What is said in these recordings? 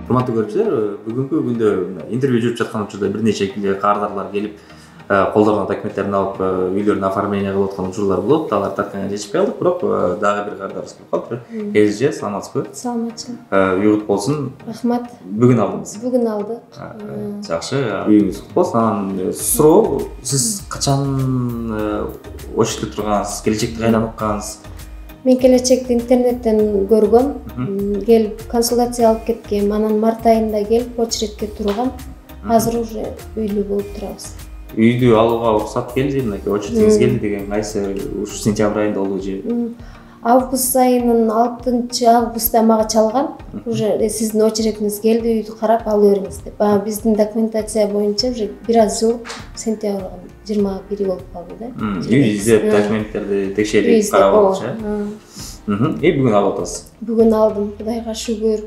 Урматтуу көрүүчүлөр, бүгүнкү күндө интервью жүрүп жаткан учурда бир нече кардарлар келип, колдоруна документтерин алып, үйлөрүнө оформление кылып аткан учурлар болот. Алар тартканга жетишпей калдык, бирок дагы бир кардарыбыз келип калды. Эже, саламатсызбы? Саламатчы. Уюгут болсун. Рахмат. Бүгүн алдыңыз. Бүгүн алдык. Жакшы. Үйүңүз кут болсун. Анан суроо, сиз качан очередте тургансыз, келечекти кайдан уккансыз? Мен келечекти интернеттен көргөм. Келип консультация алып кеткем. Анан март айында келип очередке тургам. Азыр уже үйлүү болуп турабыз. Үйдү алууга уруксат келди, мынакей очередиңиз келди деген кайсы ушу сентябрь айында болду же? Август айынын 6-августта мага чалган. Уже сиздин очередиңиз келди, үйдү карап алып бериңиз деп. Биздин документация боюнча уже бир аз жыл сентябрга 21 болуп калды да. Үй издеп документтерди текшерип карап алчу. Бүгүн алып атасыз. Бүгүн алдым, Кудайга шүгүр.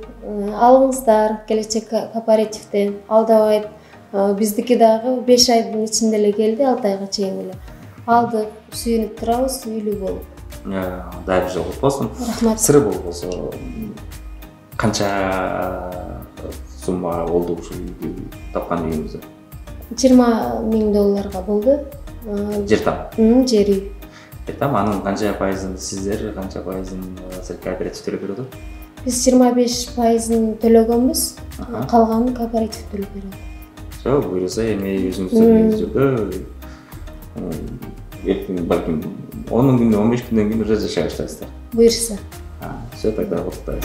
Алыңыздар, келечек кооперативден алдабайт. Биздики дагы 5 айдын ичинде эле келди, 6 айга чейин эле. Алдык, сүйүнүп турабыз, үйлүү болуп. Дай бир жол кут болсун. Рахмат. Сыры болсо канча сумма болду ушу тапкан үйүңүздө? $20,000 болду. Жер там. Жер үй. Там анын канча пайызын сиздер, канча пайызын кооператив төлөп берет? Биз 25%-ын төлөгөнбүз, калганын кооператив төлөп берет. Буюрса эми өзүңүздөрдүн үйүңүздө эртең балким 10 күндөн 15 күндөн кийин уже жашай баштайсыздар. Буюрса. Все, тогда вот так.